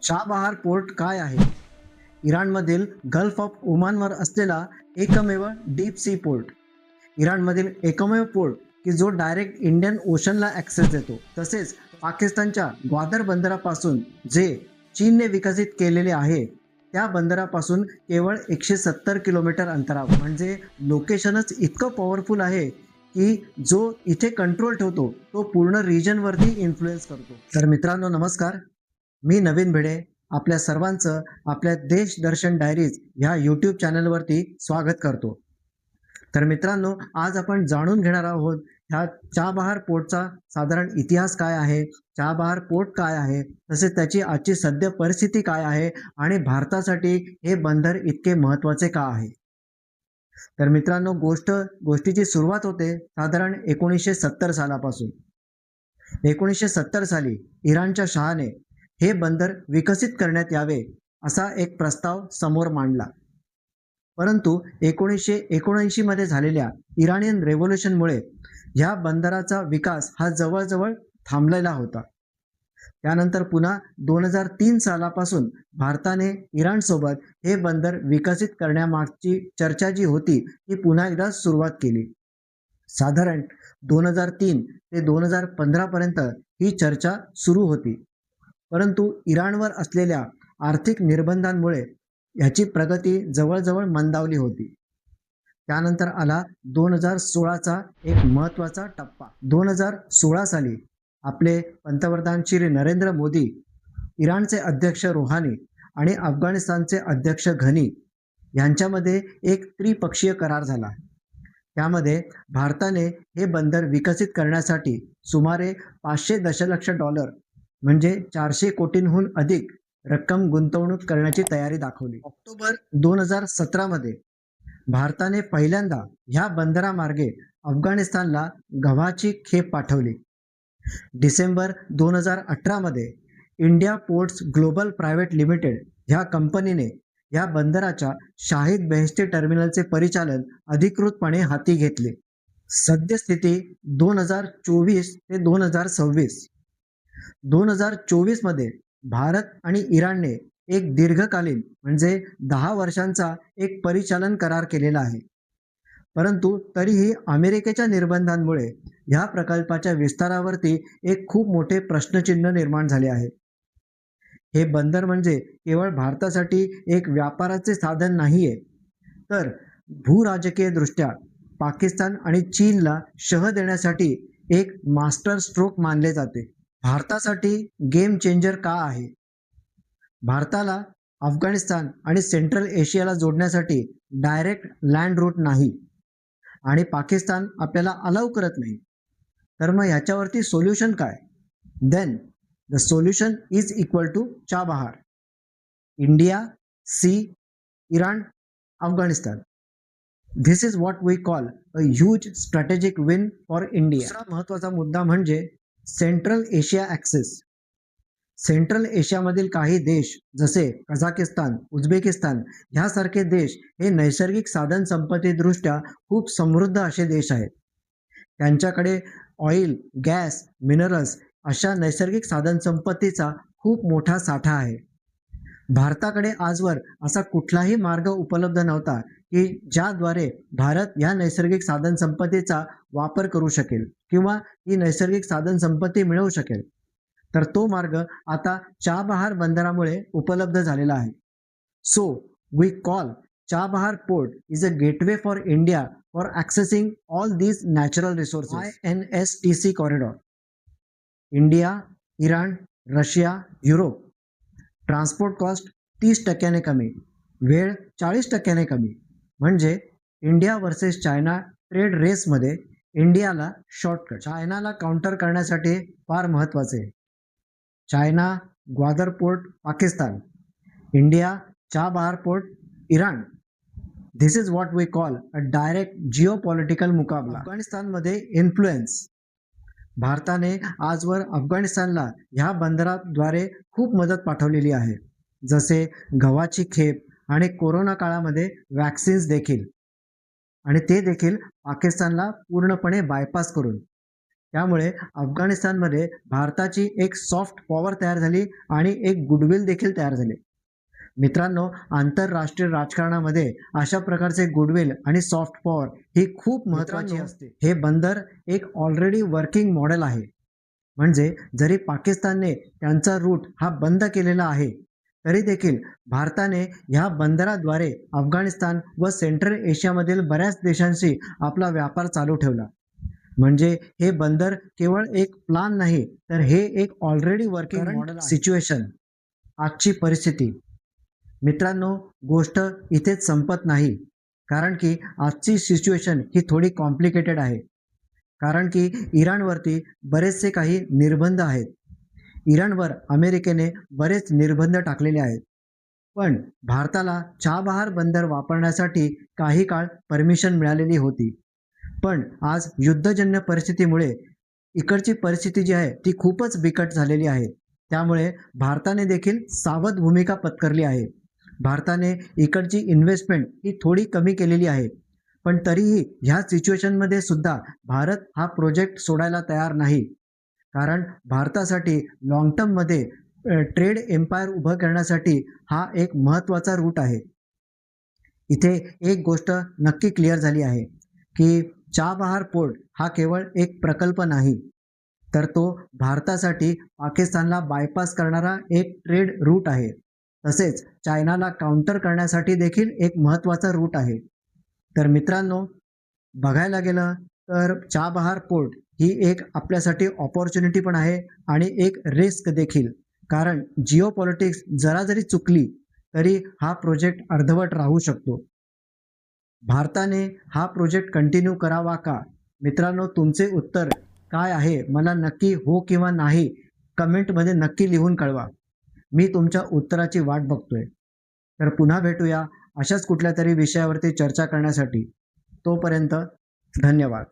Chabahar port काय आहे? इराणमधील gulf of ओमानवर असलेला एकमेव डीप सी पोर्ट. इराणमधील एकमेव पोर्ट की जो डायरेक्ट इंडियन ओशनला ॲक्सेस देतो. तसेच पाकिस्तानच्या ग्वादर बंदरापासून जे चीनने विकसित केलेले आहे त्या बंदरापासून केवळ 170 किलोमीटर अंतरावर. म्हणजे लोकेशनच इतकं पॉवरफुल आहे की जो इथे कंट्रोल ठेवतो तो पूर्ण रिजनवरती इन्फ्लुएन्स करतो. तर मित्रांनो नमस्कार, मी नवीन भिडे आपल्या सर्वांचं आपल्या देश दर्शन डायरीज ह्या यूट्यूब चॅनलवरती स्वागत करतो. तर मित्रांनो, आज आपण जाणून घेणार आहोत ह्या चाबहार पोर्टचा साधारण इतिहास काय आहे, चाबहार पोर्ट काय आहे, तसेच त्याची आजची सद्य परिस्थिती काय आहे आणि भारतासाठी हे बंदर इतके महत्त्वाचे का आहे. तर मित्रांनो, गोष्टीची सुरुवात होते साधारण 1970 सालापासून. 1970 साली इराणच्या शहाने हे बंदर विकसित करण्यात यावे असा एक प्रस्ताव समोर मांडला. परंतु 1979 मध्ये झालेल्या इराणियन रेव्होल्यूशनमुळे ह्या बंदराचा विकास हा जवळजवळ थांबलेला होता. त्यानंतर पुन्हा 2003 सालापासून भारताने इराणसोबत हे बंदर विकसित करण्यामागची चर्चा जी होती ती पुन्हा एकदा सुरुवात केली. साधारण 2003 ते 2015 पर्यंत ही चर्चा सुरू होती. परंतु इराणवर असलेल्या आर्थिक निर्बंधांमुळे याची प्रगती जवळजवळ मंदावली होती. त्यानंतर आला 2016चा एक महत्त्वाचा टप्पा. 2016 साली आपले पंतप्रधान श्री नरेंद्र मोदी, इराणचे अध्यक्ष रोहानी आणि अफगाणिस्तानचे अध्यक्ष घनी यांच्यामध्ये एक त्रिपक्षीय करार झाला. त्यामध्ये भारताने हे बंदर विकसित करण्यासाठी सुमारे $500 दशलक्ष म्हणजे 400 कोटींहून अधिक रक्कम गुंतवणूक करण्याची तयारी दाखवली. ऑक्टोबर 2017 मध्ये भारताने पहिल्यांदा ह्या बंदरामार्गे अफगाणिस्तानला गव्हाची खेप पाठवली. डिसेंबर 2018 मध्ये India ports global private limited ह्या कंपनीने या बंदराच्या शाहिद बेहेश्ती टर्मिनलचे परिचालन अधिकृतपणे हाती घेतले. सद्यस्थिती 2024 ते 2026. 2024 मध्ये भारत आणि इराणने एक दीर्घकालीन म्हणजे 10 वर्षांचा एक परिचालन करार केलेला आहे. परंतु तरीही अमेरिकेच्या निर्बंधांमुळे ह्या प्रकल्पाच्या विस्तारावरती एक खूप मोठे प्रश्नचिन्ह निर्माण झाले आहे. हे बंदर म्हणजे केवळ भारतासाठी एक व्यापाराचे साधन नाहीये, तर भूराजकीय दृष्ट्या पाकिस्तान आणि चीनला शह देण्यासाठी एक मास्टर स्ट्रोक मानले जाते. भारतासाठी गेम चेंजर का आहे? भारताला अफगाणिस्तान आणि सेंट्रल एशियाला जोडण्यासाठी डायरेक्ट लँड रूट नाही आणि पाकिस्तान आपल्याला अलाउ करत नाही. तर मग ह्याच्यावरती सोल्युशन काय? Then the solution is equal to Chabahar. India, sea, Iran, Afghanistan. This is what we call a huge strategic win for India. दुसरा महत्त्वाचा मुद्दा म्हणजे सेंट्रल एशिया ॲक्सेस. सेंट्रल एशियामधील काही देश जसे कझाकिस्तान, उझबेकिस्तान ह्यासारखे देश हे नैसर्गिक साधन संपत्तीदृष्ट्या खूप समृद्ध असे देश आहेत. त्यांच्याकडे ऑइल, गॅस, मिनरल्स अशा नैसर्गिक साधन संपत्तीचा खूप मोठा साठा आहे. भारताकडे आजवर असा कुठलाही मार्ग उपलब्ध नव्हता की ज्याद्वारे भारत या नैसर्गिक साधन संपत्तीचा वापर करू शकेल किंवा ही नैसर्गिक साधन संपत्ती मिळवू शकेल. तर तो मार्ग आता चाबहार बंदरामुळे उपलब्ध झालेला आहे. So we call Chabahar port is a gateway for India for accessing all these natural resources. INSTC corridor. India, Iran, Russia, Europe. Transport cost 30% कमी, वेळ 40% कमी. म्हणजे इंडिया वर्सेस चायना ट्रेड रेसमध्ये इंडियाला शॉर्टकट. चायनाला काउंटर करण्यासाठी फार महत्त्वाचे. China Gwadar port Pakistan, India Chabahar port Iran. This is what we call a direct geopolitical मुकाबला. अफगाणिस्तानमध्ये इन्फ्लुएन्स. भारताने आजवर अफगाणिस्तानला ह्या बंदराद्वारे खूप मदत पाठवलेली आहे, जसे गव्हाची खेप आणि कोरोना काळामध्ये वॅक्सिन्स देखील, आणि ते देखील पाकिस्तानला पूर्णपणे बायपास करून. त्यामुळे अफगाणिस्तानमध्ये भारताची एक सॉफ्ट पॉवर तयार झाली आणि एक गुडविल देखील तयार झाले. मित्रांनो, आंतरराष्ट्रीय राजकारणामध्ये अशा प्रकारचे गुडविल आणि सॉफ्ट पॉवर ही खूप महत्त्वाची असते. हे बंदर एक ऑलरेडी वर्किंग मॉडेल आहे. म्हणजे जरी पाकिस्तानने त्यांचा रूट हा बंद केलेला आहे, तरी देखील भारताने ह्या बंदराद्वारे अफगाणिस्तान व सेंट्रल एशियामधील बऱ्याच देशांशी आपला व्यापार चालू ठेवला. म्हणजे हे बंदर केवळ एक प्लान नाही, तर हे एक ऑलरेडी वर्किंग मॉडेल सिच्युएशन. आजची परिस्थिती मित्रांनो, गोष्ट इथेच संपत नाही. कारण की आजची सिच्युएशन ही थोडी कॉम्प्लिकेटेड आहे. कारण की इराणवरती बरेचसे काही निर्बंध आहेत. इराणवर अमेरिकेने बरेच निर्बंध टाकलेले आहेत. पण भारताला चाबहार बंदर वापरण्यासाठी काही काळ परमिशन मिळालेली होती. पण आज युद्धजन्य परिस्थितीमुळे इकडची परिस्थिती जी आहे ती खूपच बिकट झालेली आहे. त्यामुळे भारताने देखील सावध भूमिका पत्करली आहे. भारताने इकडची इन्व्हेस्टमेंट ही थोडी कमी केलेली आहे. पण तरीही ह्या सिच्युएशनमध्ये सुद्धा भारत हा प्रोजेक्ट सोडायला तयार नाही. कारण भारतासाठी लॉंग टर्ममध्ये ट्रेड एम्पायर उभं करण्यासाठी हा एक महत्त्वाचा रूट आहे. इथे एक गोष्ट नक्की क्लिअर झाली आहे की चाबहार पोर्ट हा केवळ एक प्रकल्प नाही, तर तो भारतासाठी पाकिस्तानला बायपास करणारा एक ट्रेड रूट आहे. तसेच चायनाला काउंटर करण्यासाठी देखील एक महत्त्वाचा रूट आहे. तर मित्रांनो, बघायला गेलं तर चाबहार पोर्ट ही एक आपल्यासाठी ऑपॉर्च्युनिटी पण आहे आणि एक रिस्क देखील. कारण जिओ पॉलिटिक्स जरा जरी चुकली तरी हा प्रोजेक्ट अर्धवट राहू शकतो. भारताने हा प्रोजेक्ट कंटिन्यू करावा का? मित्रांनो, तुमचे उत्तर काय आहे मला नक्की हो किंवा नाही कमेंटमध्ये नक्की लिहून कळवा. मी तुमच्या उत्तराची वाट बघतोय. तर पुन्हा भेटूया अशाच कुठल्या तरी विषयावरती चर्चा करण्यासाठी. तोपर्यंत धन्यवाद.